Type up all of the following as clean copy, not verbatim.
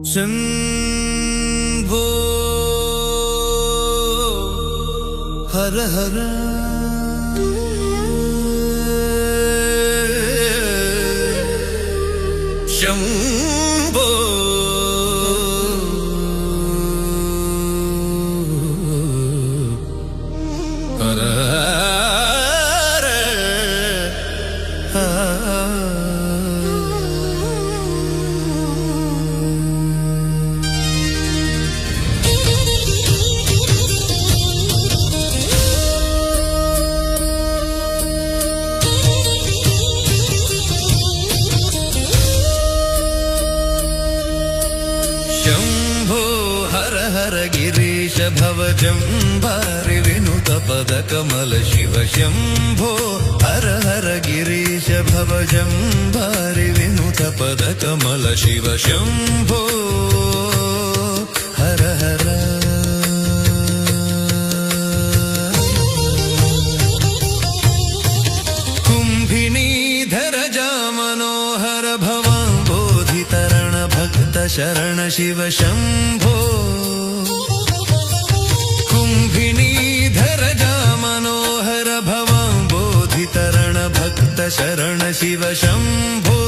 ಶಂಭೋ ಹರ ಹರ ಶಂಭೋ ಹರ ಶಂಭೋ ಹರ ಹರ ಗಿರೀಶ ಭವಜಂಭಾರಿ ವಿನುತ ಪದ ಕಮಲ ಶಿವ ಶಂಭೋ ಹರ ಹರ ಗಿರೀಶ ಭವಜಂಭಾರಿ ವಿನುತ ಪದ ಕಮಲ ಶಿವ ಶಂಭೋ ಹರ ಹರ ಕುಂಭಿನೀಧರ ಜಾಮನೋಹರ ಭವಾಂಬೋಧಿತರಣ ಭಕ್ತ ಶರಣ ಶಿವ ಶಂಭೋ ಕುಂಭಿನೀಧರ ಜಾಮನೋಹರ ಭವಾಂಬೋಧಿತರಣ ಭಕ್ತ ಶರಣ ಶಿವ ಶಂಭೋ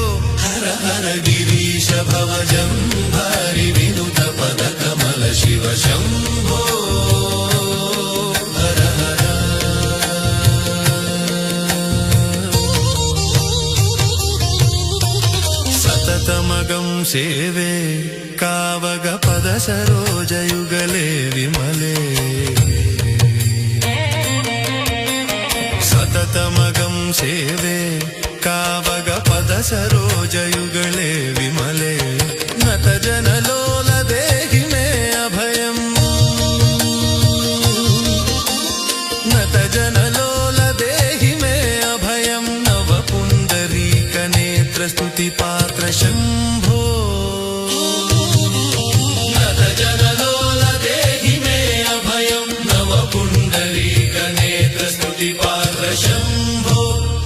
ಹರ ಹರ ಗಿರೀಶ ಭವಜಂಭಾರಿ ವಿನುತ ಪದ ಕಮಲ ಶಿವ ಶಂಭೋ ಹರ ಹರ ಸತತಮಗಂ ಸೇವೆ ಕಾವಗ ಪದ ಸರೋಜಯುಗಲೇ ವಿಮಲೆ ಸತತಮಗಂ ಸೇವೆ ಕಾವಗ ಪದ ಸರೋಜಯುಗಲೇ ವಿಮಲೆ ನತ ಜನಲೋಲ ದೇಹಿ ಮೇ ಅಭಯಂ ನತ ಜನಲೋಲ ದೇಹಿ ಮೇ ಅಭಯಂ ನವ ಪುಂಡರೀಕ ನೇತ್ರ ಸ್ತುತಿ ಪಾತ್ರ ಶಂಭೋ ನತ ಜನಲೋಲ ದೇಹಿ ಮೇ ಅಭಯಂ ನವ ಪುಂಡರೀಕ ನೇತ್ರ ಸ್ತುತಿ ಪಾತ್ರ ಶಂಭೋ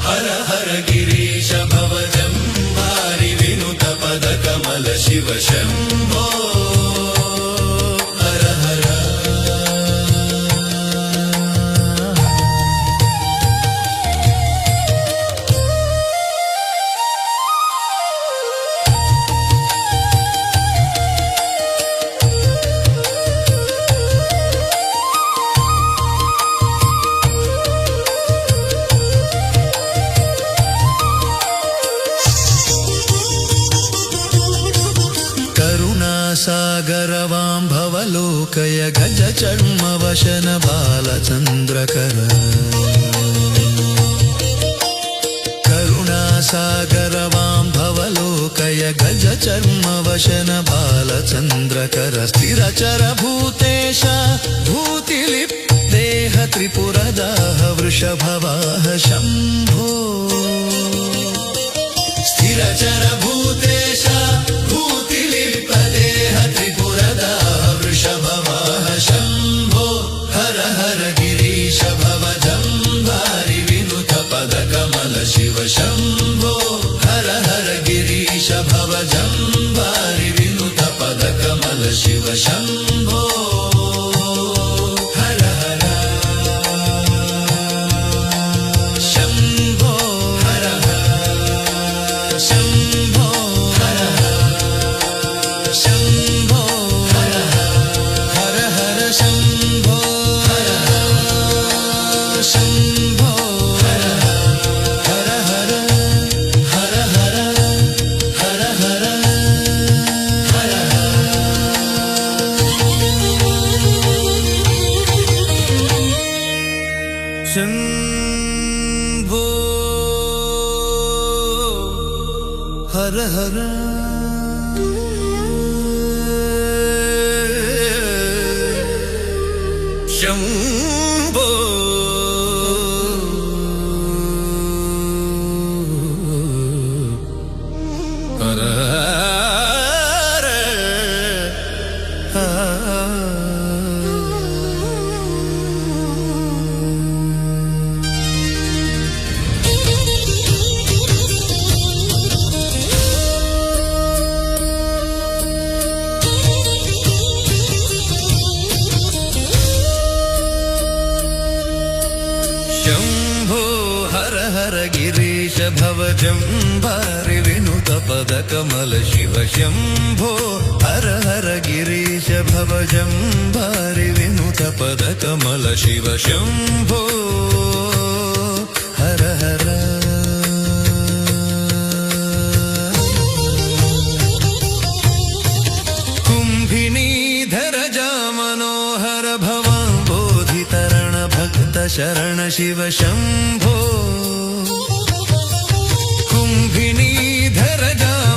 ಹರ ಹರ ಗಿರೀಶ ಭವಜಂಭಾರಿ ವಿನುತ ಪದ ಕಮಲ ಶಿವ ಶಂಭೋ ಹರ ಹರ ಕರುಣಾಸಾಗರವಾಂಭವಲೋಕಯ ಗಜ ಚರ್ಮ ವಶನ ಬಾಲಚಂದ್ರಕರ ಕರುಣಾಸಾಗರವಾಂಭವಲೋಕಯ ಗಜ ಚರ್ಮ ವಶನ ಬಾಲಚಂದ್ರಕರ ಸ್ಥಿರಚರ ಭೂತೇಶ ಭೂತಿಲಿಪ್ ದೇಹ ತ್ರಿಪುರದಾಹ ವೃಷಭವಾಹ ಶಂಭೋ ಸ್ಥಿರಚರ ಭೂತೇಶ ಭೂತಿಲಿಪ ದೇಹ ತ್ರಿಪುರದಾಹ ವೃಷಭವಾಹ ಶಂಭೋ ಹರ ಹರ ಗಿರೀಶ ಭವಜಂಭಾರಿ ವಿನುತ ಪದ ಕಮಲ ಶಿವ ಶಂಭೋ ಹರ ಹರ ಗಿರೀಶ ಭವಜಂಭಾರಿ ವಿನುತ ಪದ ಕಮಲ ಶಿವ ಶಂಭೋ ಹರ ಹರ ಶಂಭೋ ಹರ ಹರ ಶಂಭೋ ಹರ ಶಂಭೋ ಹರ ಹರ ಹರ ಶಂಭೋ ಹರ ಶಂಭೋ ಹರ ಹರ ಹರ ಹರ ಹರ ಹರ ಹರ ಹರ ಶಂಭೋ ಹರ ಹರ ಶಂಭೋ ಹರ भवजम्भारि विनुत पदकमल शिव शम्भो हर हर गिरीश भवजम्भारि विनुत पदकमल शिव शम्भो हर हर कुम्भिनीधर मनोहर भवां बोधितरण भक्त शरण शिव शम्भो कुम्भिनीधर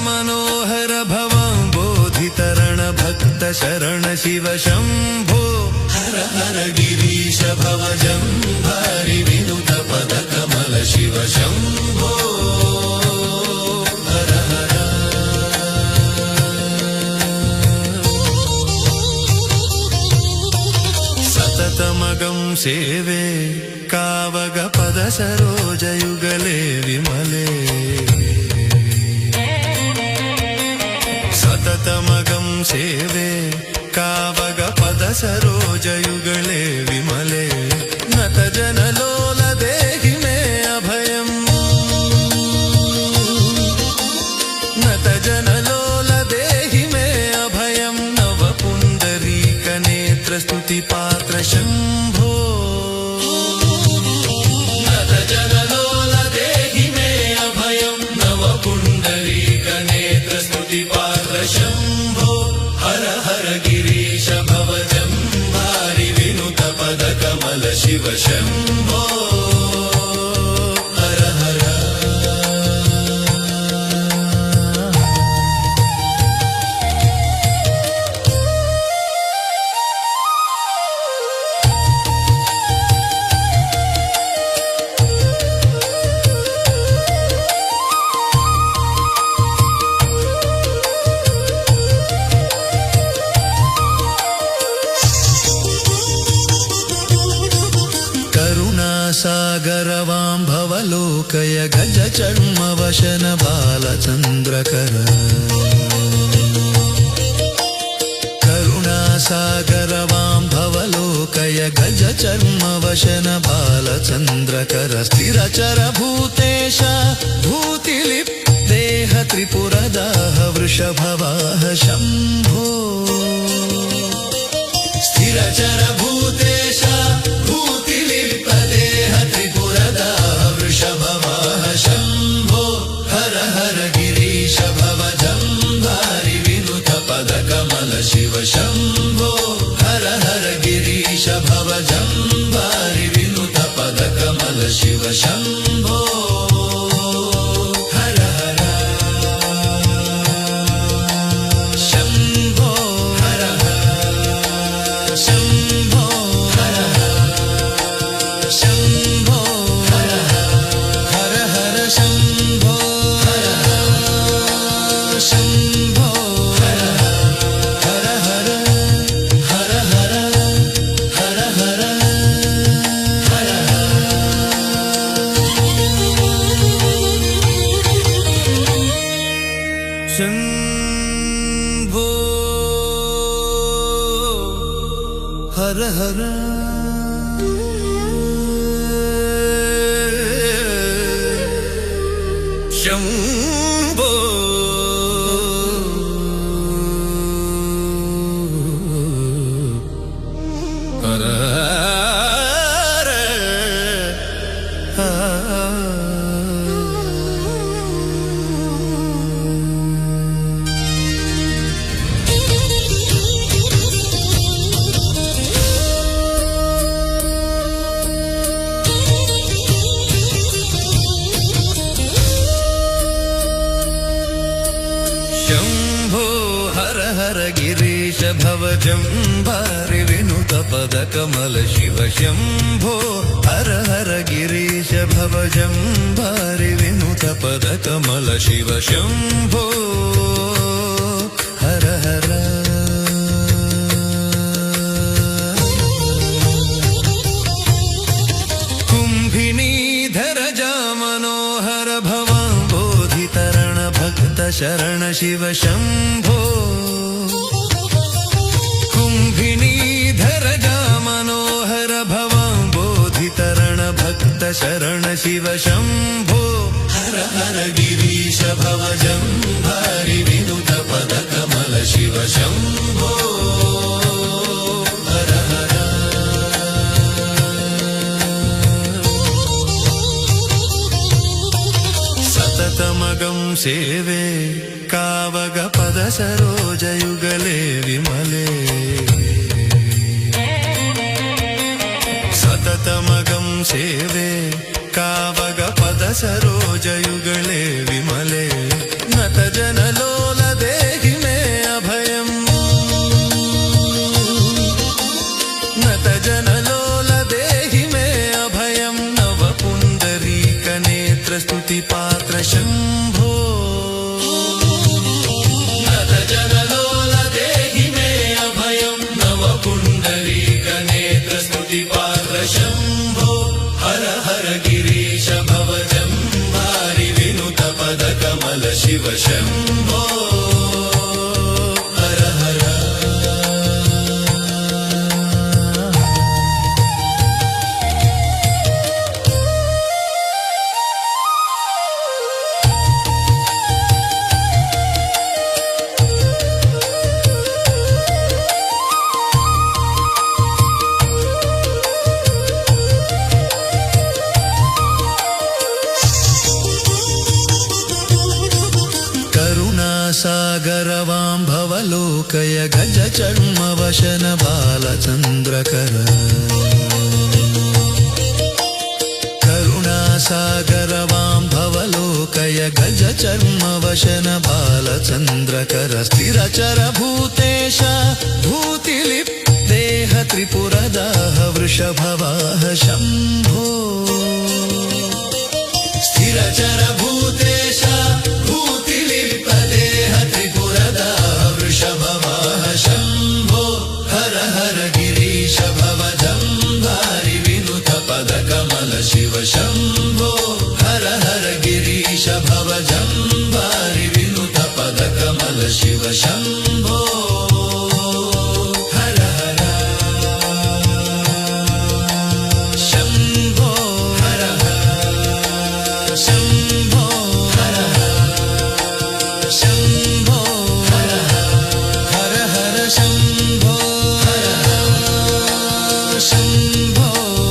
मनोहर भवां बोधितरण भक्त शरण शिव शम्भो हर हर गिरीश भवजम्भारि विनुत पदकमल शिव शम्भो हर हर सततमगं सेवे कावग पद सरोजयुगले विमले सततमगं सेवे कावग पद सरोजयुगले विमले नत जनलोल देहि मे अभयम् नत जनलोल देहि मे अभयम् नव पुण्डरीक नेत्र स्तुति पात्र शम्भो नत जनलोल देहि मे अभयम् नव पुण्डरीक नेत्र स्तुति पात्र शम्भो हर हर गिरीश भवजम्भारि विनुत पदकमल शिव शम्भो हर हर सागरवां भवलोकय गज चर्म वशन बालचन्द्रकर करुणासागरवां भवलोकय गज चर्म वशन बालचन्द्रकर स्थिरचर भूतेश भूतिलिप् देह त्रिपुरदाह वृषभवाह शम्भो स्थिरचर भूतेश भूतिलिप् देह त्रिपुरदाह वृषभवाह शम्भो हर हर गिरीश भवजम्भारि विनुत पदकमल शिव शम्भो हर हर गिरीश भवजम्भारि विनुत पदकमल शिव शम्भो हर हर शम्भो हर हर शम्भो हर हर शम्भो हर हर हर शम्भो हर हर शम्भो हर हर हर हर हर हर हर हर शम्भो हर हर शम्भो हर शम्भो हर हर गिरीश भवजम्भारि विनुत पदकमल शिव शम्भो हर हर गिरीश भवजम्भारि विनुत पदकमल शिव शम्भो हर हर कुम्भिनीधर मनोहर भवां बोधितरण भक्त शरण शिव शम्भो कुम्भिनीधर मनोहर भवां बोधितरण भक्त शरण शिव शम्भो हर गिरीश भवजम्भारि विनुत पदकमल शिव शम्भो हर हर सततमगं सेवे कावग पद सरोजयुगले विमले सततमगं सेवे कावग पद सरोजयुगले विमले नत जनलोल देहि मे अभयम् नत जनलोल देहि मे अभयम् नव पुण्डरीक नेत्र स्तुति पात्र शम्भो नत जनलोल देहि मे अभयम् नव पुण्डरीक नेत्र स्तुति पात्र शम्भो हर हर गिरीश भवजम्भारि विनुत पदकमल शिव शम्भो हर हर सागरवां भवलोकय गज चर्म वशन बालचन्द्रकर करुणासागरवां भवलोकय गज चर्म वशन बालचन्द्रकर स्थिरचर भूतेश भूतिलिप् देह त्रिपुरदाह वृषभवाह शम्भो स्थिरचर भूतेश भूतिलिप् देह त्रिपुरदाह वृषभवाह शम्भो हर हर गिरीश भवजम्भारि विनुत पदकमल शिव शम्भो हर हर गिरीश भवजम्भारि विनुत पदकमल शिव शम्भो हर हर शम्भो हर हर शम्भो हर हर शम्भो हर हर हर शम्भो हर हर शम्भो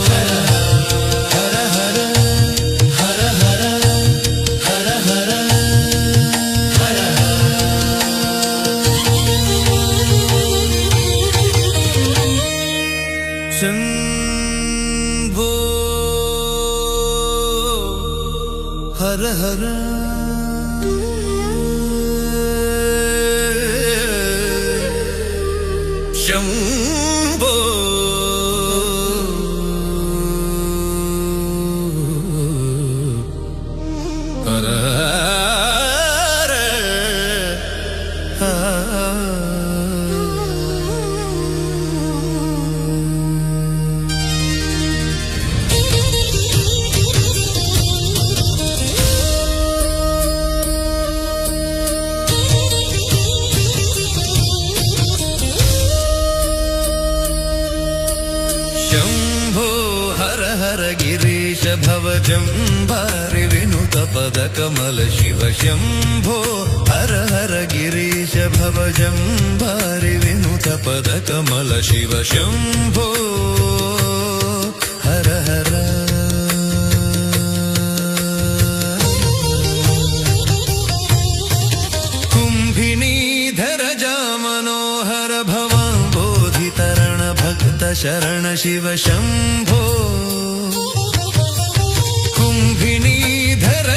हर हर हर हर हर हर हर शम्भो हर हर शम्भो हर शम्भो हर हर गिरीश भवजम्भारि विनुत पदकमल शिव शम्भो हर हर गिरीश भवजम्भारि विनुत पदकमल शिव शम्भो हर हर कुम्भिनीधर मनोहर भवां बोधितरण भक्त शरण शिव शम्भो कुम्भिनीधर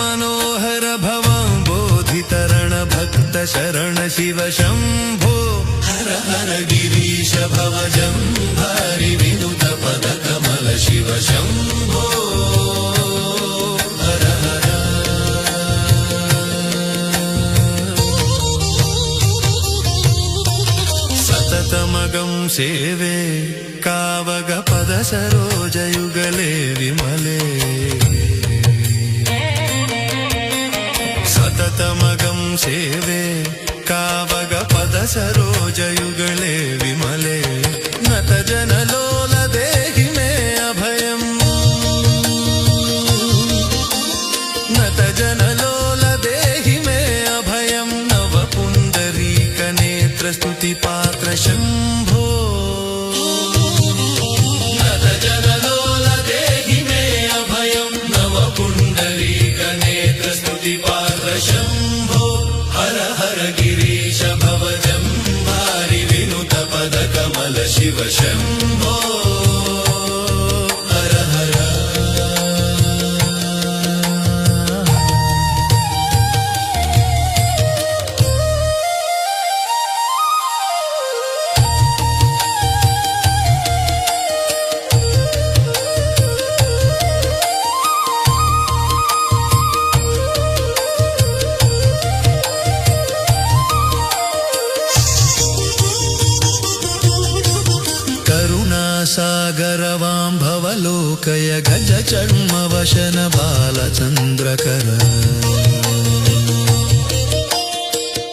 मनोहर भवां बोधितरण भक्त शरण शिव शम्भो हर हर गिरीश भवजम्भारि विनुत पदकमल शिव शम्भो हर हर सततमगं सेवे कावग पद सरोजयुगले विमले सततमगं सेवे कावग पद सरोजयुगले विमले नत जनलोल देहि मे अभयम् नत जनलोल स्तुति पात्र शंभो नतजनलोल देहि मे अभयं नव पुण्डरीक नेत्र स्तुति पात्र शंभो हर हर गिरीश भवजंभारि विनुत पद कमल शिव शंभो सागरवां भवलोकय गज चर्म वशन बालचन्द्रकर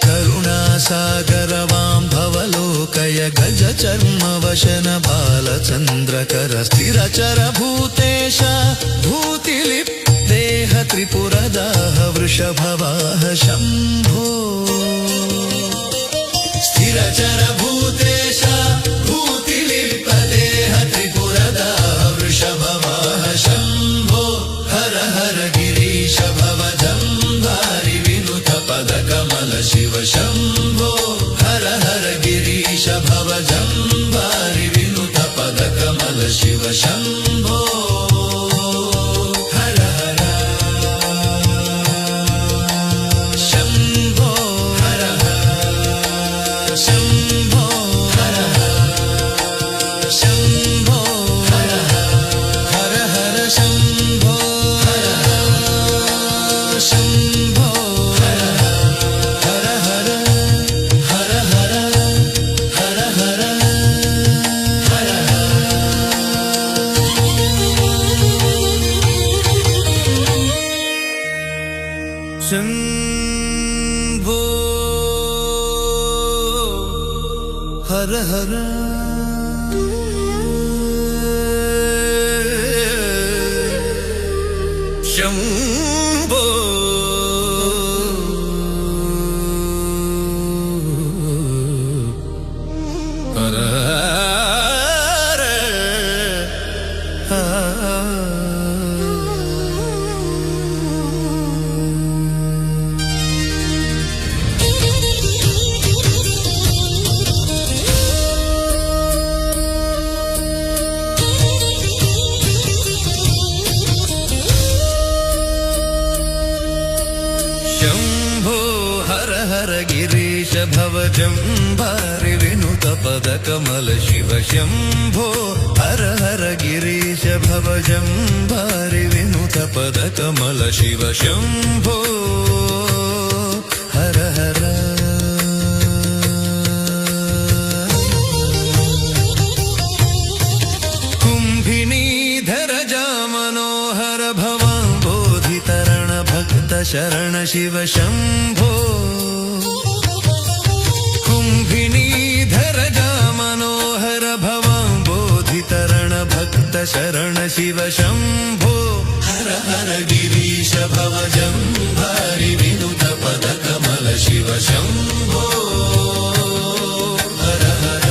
करुणासागरवां भवलोकय गज चर्म वशन बालचन्द्रकर स्थिरचर भूतेश भूतिलिप् देह त्रिपुरदाह वृषभवाह शम्भो स्थिरचर भूतेश भूतिलिप् देह त्रिपुरदाह वृषभवाह शम्भो हर हर गिरीश भवजंभारि विनुत पद कमल शिव शम्भो हर हर गिरीश भवजंभारि विनुत पद कमल शिव शम्भो हर हर शम्भो हर हर शम्भो हर हर शम्भो हर हर हर शम्भो हर हर शम्भो हर हर हर हर हर हर हर हर शम्भो हर हर शम्भो हर शम्भो हर हर गिरीश भवजंभारि विनुत पद कमल शिव शम्भो हर हर गिरीश भवजंभारि विनुत पद कमल शिव शम्भो हर हर कुम्भिनीधर मनोहर भवां बोधितरण भक्त शरण शिव शम्भो कुम्भिनीधर मनोहर भवां बोधितरण भक्त शरण शिव शम्भो हर हर गिरीश भवजंभारि विनुत पद कमल शिव शम्भो हर हर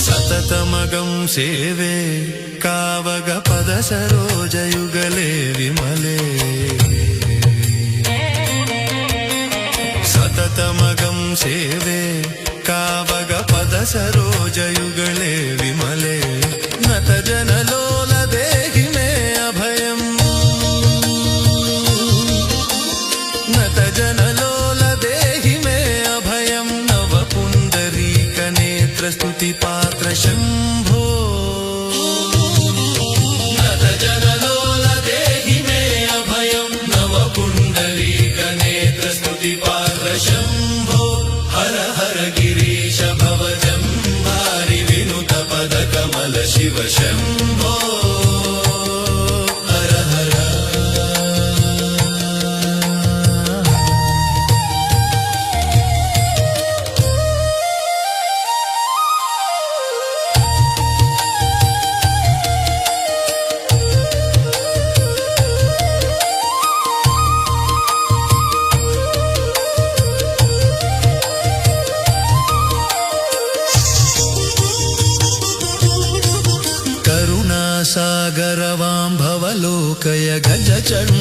सततमगं सेवे कावग पद सरोजयुगले विमले सततमगं सेवे कावग पद सरोजयुगले विमले नतजनलोल देहि मे अभयं नतजनलोल देहि मे अभयं नव पुण्डरीक नेत्र स्तुति पात्र शम्भो नतजनलोल देहि मे अभयं नव पुण्डरीक नेत्र स्तुति पात्र शम्भो हर हर गिरीश भवजंभारि विनुत पद कमल शिव शम्भो हर हर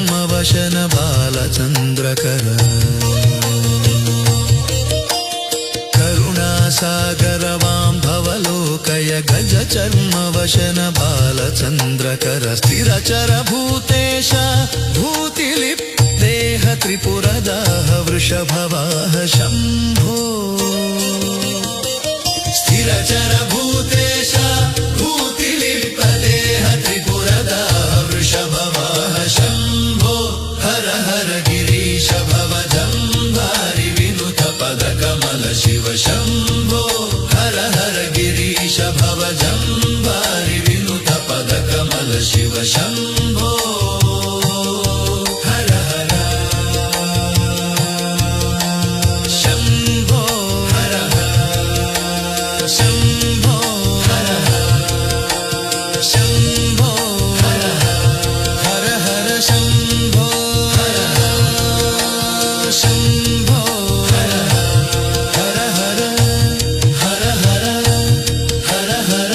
चर्मवशन बालचन्द्रकर करुणासागरवाम्भवलोकय गज चर्मवशन बालचन्द्रकर स्थिरचर भूतेश भूतिलिप्देह त्रिपुरदाह वृषभवाह शम्भो स्थिरचर भूतेश भूतिलिप्देह त्रिपुरदाह वृषभवाह शम्भो हर हर गिरीश भवजम्भारि विनुत पदकमल शिव शम्भो हर हर गिरीश भवजम्भारि विनुत पदकमल शिव शम्भो हर हर शम्भो हर हर शम्भो हर हर शम्भो हर हर शम्भो हर हर शम्भो हर हर हर हर हर हर हर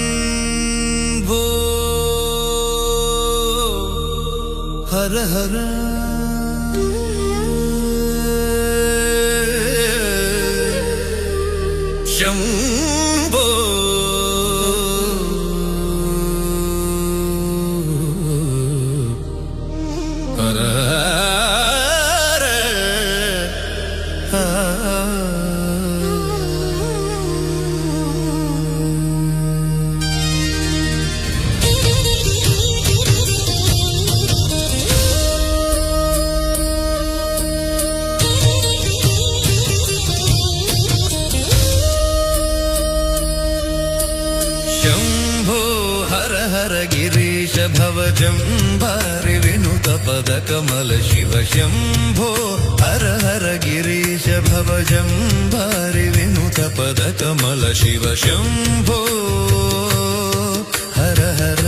शम्भो हर हर शम्भो हर शम्भो हर हर गिरीश भवजम्भारि विनुत पदकमल शिव शम्भो हर हर गिरीश भवजम्भारि विनुत पदकमल शिव शम्भो हर हर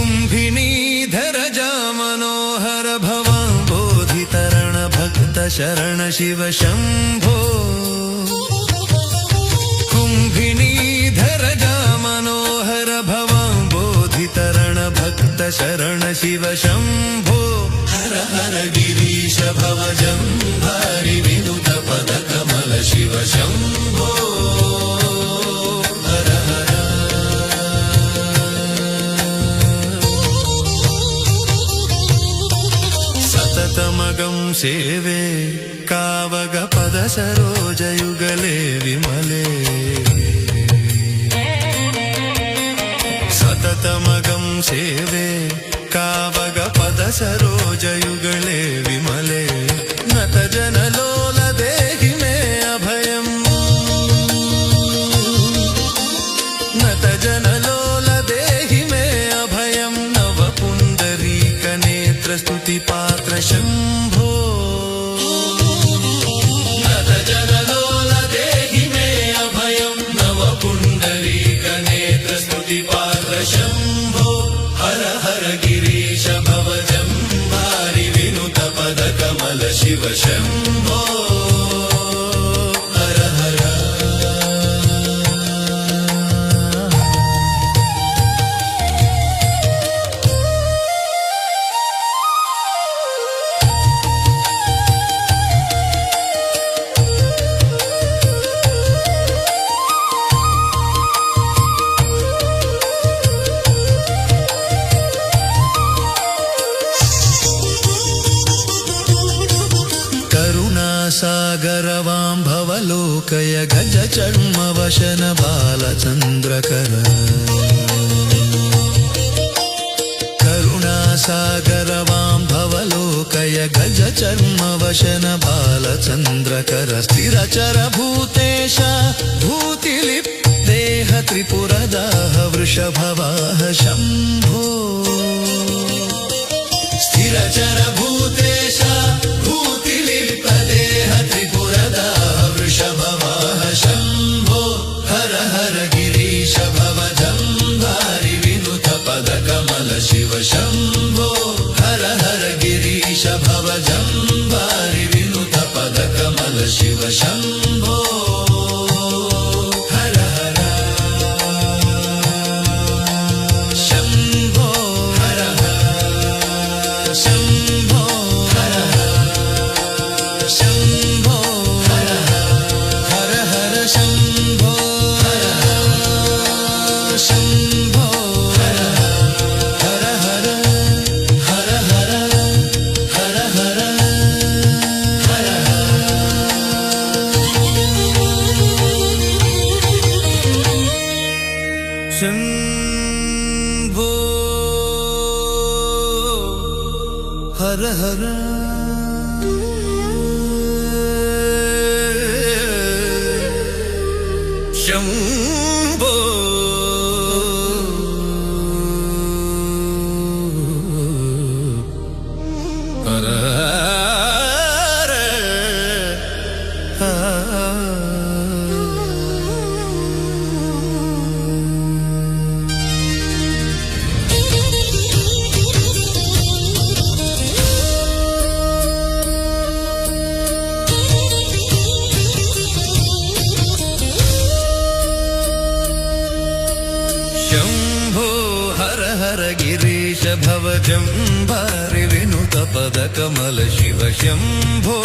कुम्भिनीधर मनोहर भवाम्बोधितरण भक्त शरण शिव शम्भो कुम्भिनीधर मनोहर भवाम्बोधितरण भक्त शरण शिव शम्भो हर हर गिरीश भवजम्भारि विनुत पदकमल शिव शम्भो हर हर सततमगं सेवे कावग पद सरोजयुगले विमले सततमगं सेवे कावग पद सरोजयुगले विमले नत जनलोल देहि मे अभयम् नत जनलोल देहि मे अभयम् नव पुण्डरीक नेत्र स्तुति पात्र शम्भो नत जनलोल देहि मे अभयम् नव पुण्डरीक नेत्र स्तुति पात्र शम्भो हर हर गिरीश भवजम्भारि विनुत पदकमल शिव शम्भो हर हर करुणासागरवाम्भवलोकय गज चर्मवशन बालचन्द्रकर करुणासागरवाम्भवलोकय गज चर्मवशन बालचन्द्रकर स्थिरचर भूतेश भूतिलिप्देह त्रिपुरदाह वृषभवाह शम्भो स्थिरचर भूतेश भूतिलिप्देह त्रिपुरदाह वृषभवाह शम्भो हर हर गिरीश भवजम्भारि विनुत पदकमल शिव शम्भो हर हर गिरीश जम्बारि विनुत पद कमल शिव शम्भो हर हर शम्भो हर हर शम्भो हर हर शम्भो हर हर हर शम्भो हर हर शम्भो हर हर हर हर हर हर हर हर शम्भो हर हर शम्भो हर शम्भो हर हर गिरीश भव जम्बारि विनुत पद कमल शिव शम्भो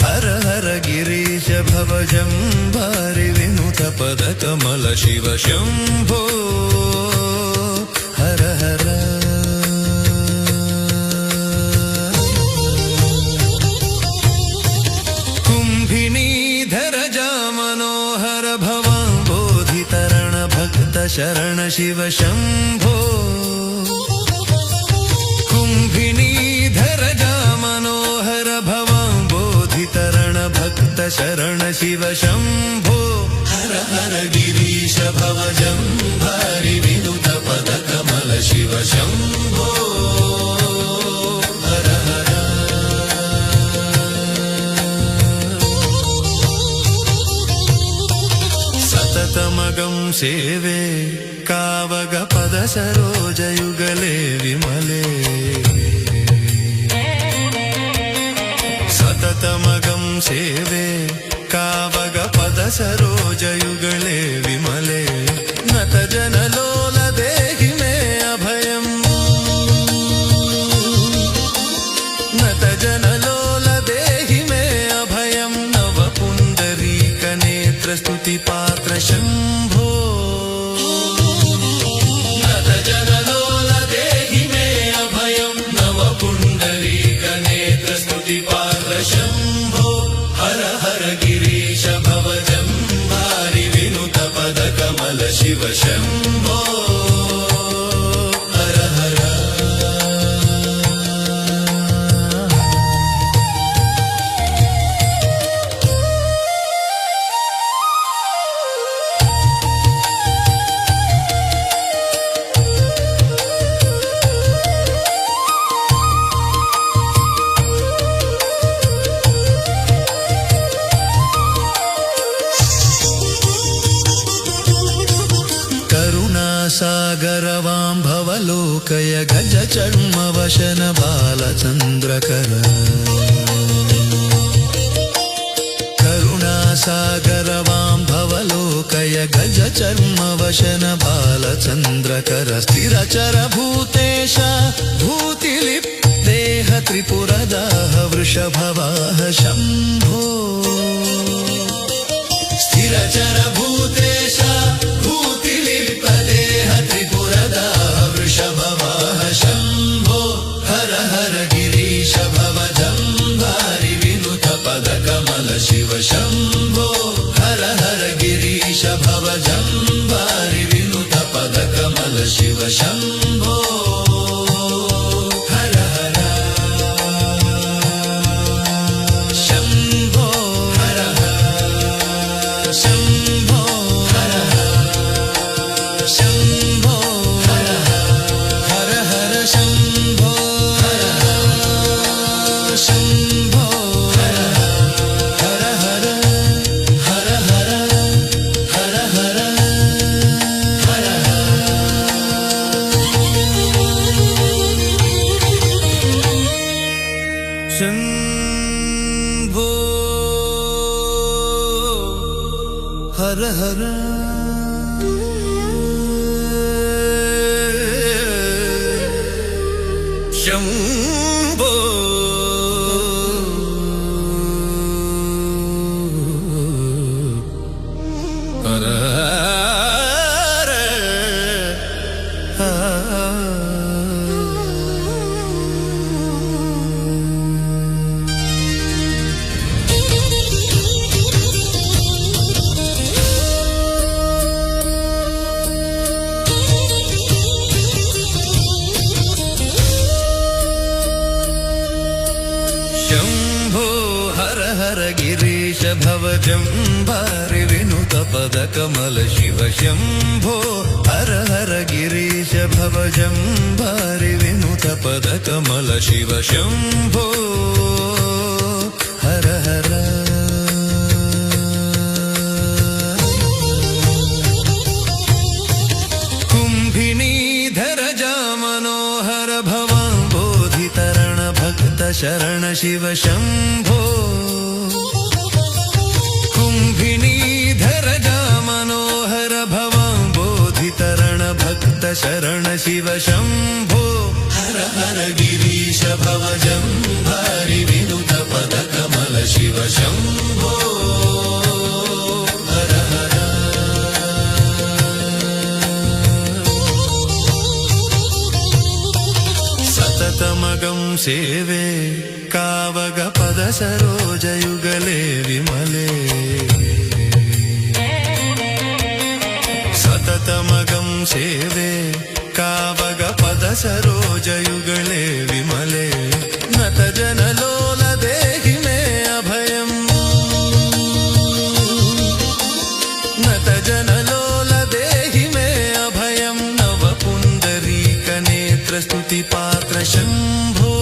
हर हर गिरीश भव जम्बारि विनुत पद कमल शिव शम्भो हर हर कुम्भिनीधर जा मनोहर भवां बोधितरण भक्त शरण शिव शम्भो कुम्भिनीधर जा मनोहर भवां बोधितरण भक्त शरण शिव शम्भो हर हर गिरीश भव जम्भारि विनुत पद कमल शिव शम्भो हर हर सततमगं सेवे कावग पद सरोज युगले विमले सततमगं सेवे कावग पद सरोज युगले विमले नत जनलोल देहि मे अभयम् नत जनलोल देहि मे अभयम् नव पुण्डरीक नेत्र स्तुति पात्र शम्भो नत जनलोल देहि मे अभयम् नव पुण्डरीक नेत्र स्तुति पात्र शम्भो हर हर गिरीश भव जम्बारि विनुत पद कमल शिव शम्भो हर हर सागरवां भवलोकय गज चर्म वशन बालचन्द्रकर करुणासागरवां भवलोकय गज चर्म वशन बालचन्द्रकर स्थिरचर भूतेश भूतिलिप् देह त्रिपुरदाह वृषभवाह शम्भो स्थिरचर भूतेश भूतिलिप् देह त्रिपुरदाह वृषभवाह शम्भो हर हर गिरीश भव जम्बारि विनुत पद कमल शिव शम्भो हर हर गिरीश भव जम्बारि विनुत पद कमल शिव शम्भो हर हर शम्भो हर हर शम्भो हर हर शम्भो हर हर शम्भो हर शम्भो हर हर गिरीश भवजम्भारि विनुत पदकमल शिव शम्भो हर हर गिरीश भवजम्भारि विनुत पदकमल शिव शम्भो हर हर कुम्भिनीधर मनोहर भवाम्बोधितरण भक्त शरण शिव शम्भो कुम्भिनीधर मनोहर भवाम्बोधितरण भक्त शरण शिव शम्भो हर हर गिरीश भवजम्भारि विनुत पदकमल शिव शम्भो हर हर सततमगं सेवे कावग पद सरोजयुगले विमले सततमगं सेवे कावग पद सरोजयुगले विमले नत जनलोल देहि मे अभयम् नत जनलोल देहि मे अभयम् नव पुण्डरीक नेत्र स्तुति पात्र शम्भो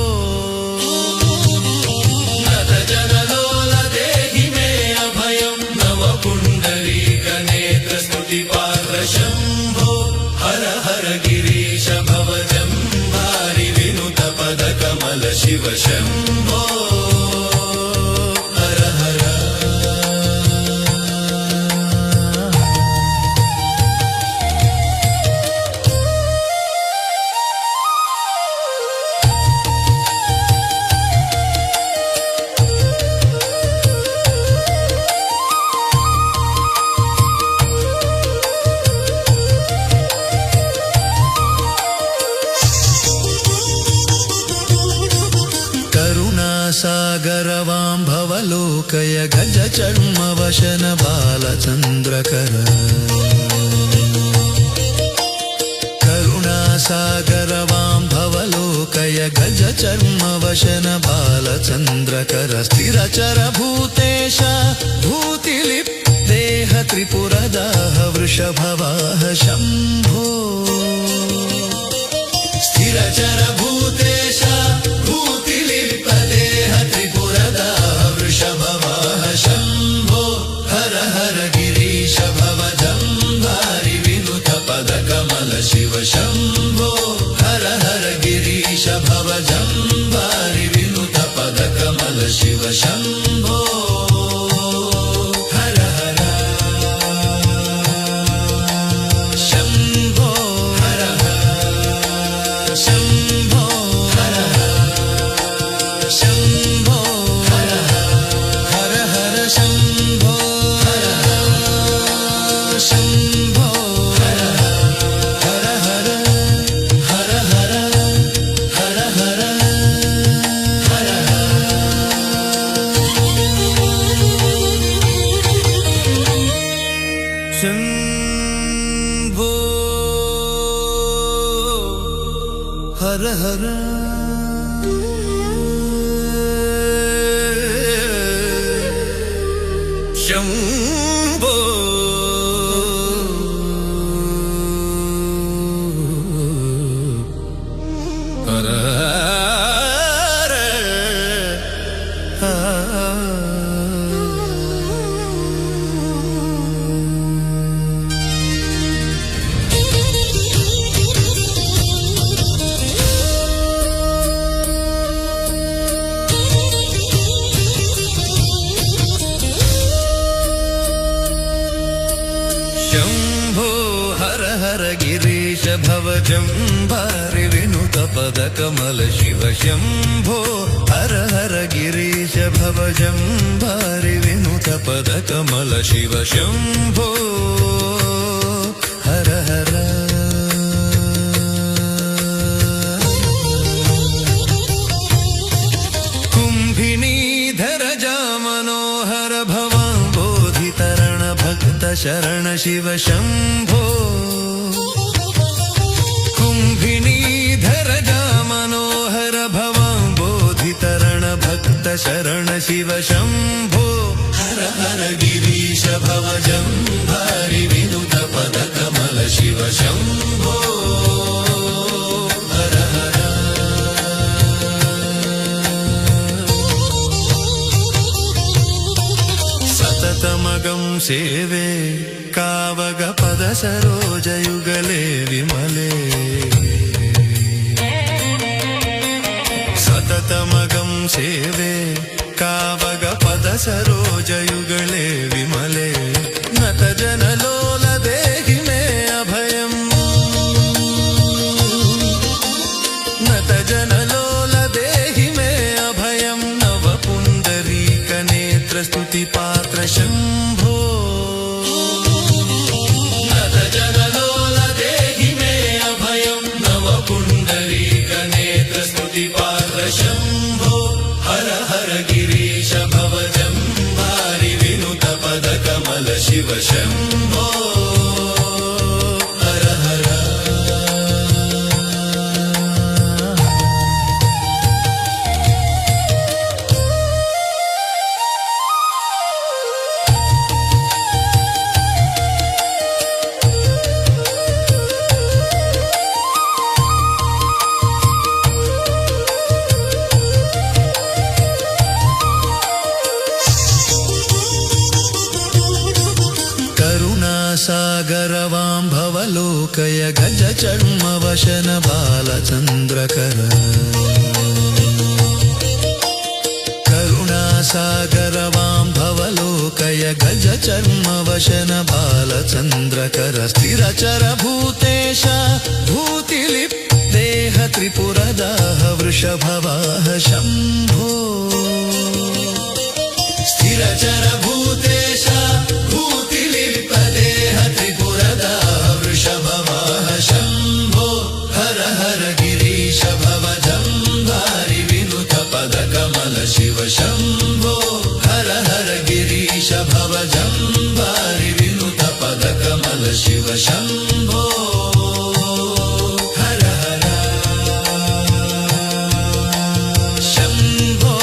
नत जनलोल देहि मे अभयम् नव पुण्डरीक नेत्र स्तुति पात्र शम्भो हर हर गिरीश भवजम्भारि विनुत पदकमल शिव शम्भो हर हर सागरवां भवलोकय गज चर्म वशन बालचन्द्रकर करुणासागरवां भवलोकय गज चर्म वशन बालचन्द्रकर स्थिरचर भूतेश भूतिलिप् देह त्रिपुरदाह वृषभवाह शम्भो स्थिरचर भूतेश भूतिलिप् देह त्रिपुरदाह वृषभवाह शम्भो हर हर गिरीश भवजम्भारि विनुत पदकमल शिव शम्भो हर हर गिरीश भवजम्भारि विनुत पदकमल शिव शम्भो हर हर शम्भो हर हर शम्भो हर हर शम्भो हर हर शम्भो हर शम्भो हर हर हर हर हर हर शम्भो हर हर शम्भो हर पदकमल शिव शम्भो हर हर गिरीश भवजम्भारि विनुत पदकमल शिव शम्भो हर हर कुम्भिनीधर मनोहर भवां बोधितरण भक्त शरण शिव शम्भो कुम्भिनीधर मनोहर भवां बोधितरण भक्त शरण शिव शम्भो हर हर गिरीश भवजम्भारि विनुत पदकमल शिव शम्भो हर हर सततमगं सेवे कावग पद सरोजयुगले विमले सततमगं सेवे कावग पद सरोजयुगले विमले नत जनलोल देहि मे अभयम् नत जनलोल देहि मे अभयम् नव पुण्डरीक नेत्र स्तुति पात्र शम्भो नत जनलोल देहि मे अभयम् नव पुण्डरीक नेत्र स्तुति पात्र शम्भो हर हर गिरीश भवजम्भारि विनुत पदकमल शिव शम्भो हर हर सागरवां भवलोकय गज चर्म वशन बालचन्द्रकर करुणासागरवां भवलोकय गज चर्म वशन बालचन्द्रकर स्थिरचर भूतेश भूतिलिप् देह त्रिपुरदाह वृषभवाह शम्भो स्थिरचर भूतेश भूतिलिप् देह त्रिपुरदाह वृषभवाह शम्भो हर हर गिरीश भवजम्भारि विनुत पदकमल शिव शम्भो हर हर गिरीश भवजम्भारि विनुत पदकमल शिव शम्भो हर हर शम्भो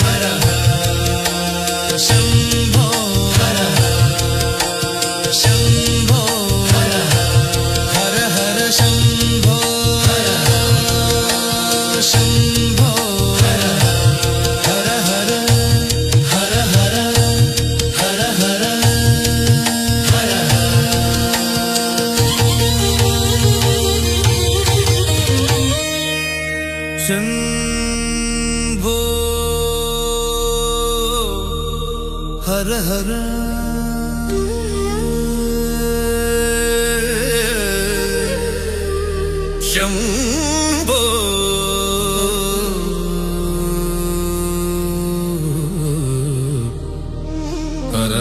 हर हर शम्भो हर हर शम्भो हर हर हर शम्भो हर हर शम्भो हर हर हर हर हर हर हर हर शम्भो हर हर शम्भो हर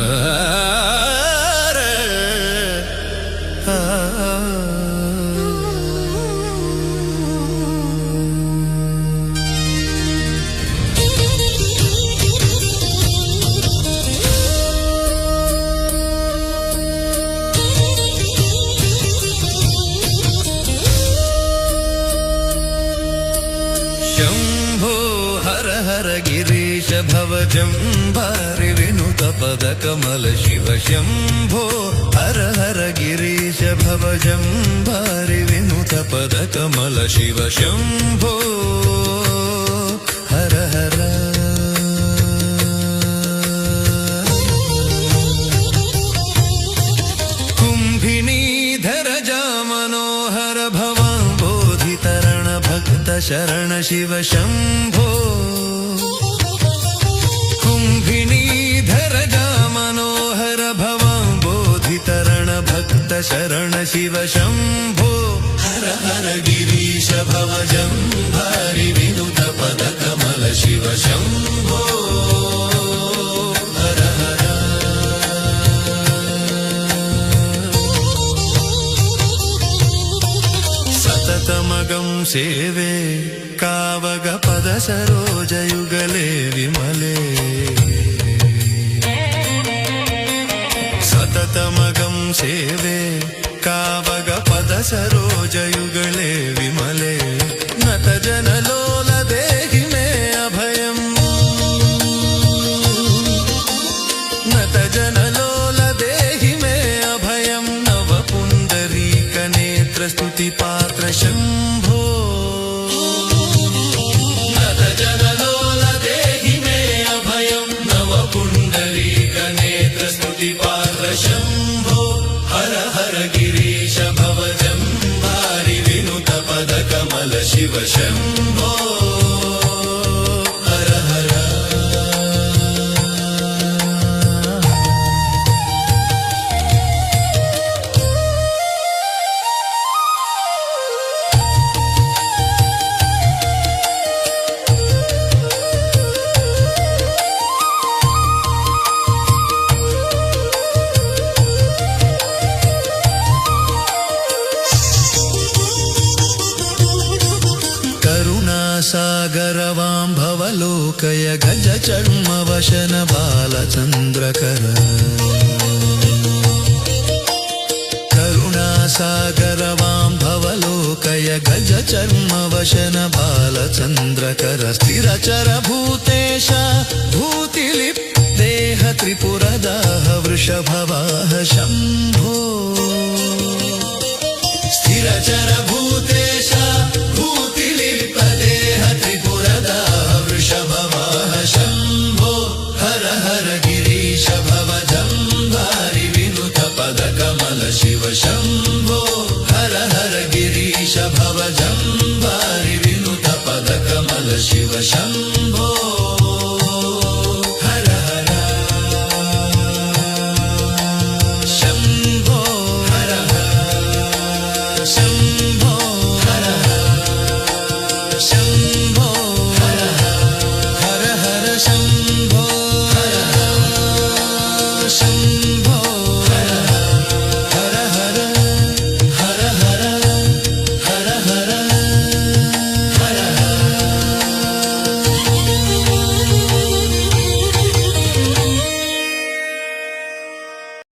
शम्भो हर हर गिरीश भवजम्भारि विनुत पदकमल शिव शम्भो हर हर गिरीश भवजम्भारि विनुत पदकमल शिव शम्भो हर हर कुम्भिनीधर मनोहर भवां बोधितरण भक्त शरण शिव शम्भो कुम्भिनीधर मनोहर भवां बोधितरण भक्त शरण शिव शम्भो हर हर गिरीश गिरीश भवजम्भारि विनुत पदकमल शिव शम्भो हर हर सततमगं सेवे कावग पद सरोजयुगले विमले सततमगं सेवे कावग पद सरोजयुगले विमले नत जनलोल देहि मे अभयम् नत जनलोल देहि मे अभयम् नव पुण्डरीक नेत्र स्तुति पात्र शम्भो नत जनलोल देहि मे अभयम् नव पुण्डरीक नेत्र स्तुति पात्र शम्भो हर हर गिरीश भवजम्भारि विनुत पदकमल शिव शम्भो हर हर सागरवां भवलोकय गज चर्म वशन बालचन्द्रकर करुणासागरवां भवलोकय गज चर्म वशन बालचन्द्रकर स्थिरचर भूतेश भूतिलिप् देह त्रिपुरदाह वृषभवाह शम्भो स्थिरचर भूतेश भूतिलिप् देह त्रिपुरदाह वृषभवाह शम्भो हर हर गिरीश भवजम्भारि विनुत पदकमल शिव शम्भो हर हर गिरीश भवजम्भारि विनुत पदकमल शिव शम्भो हर हर शम्भो हर हर शम्भो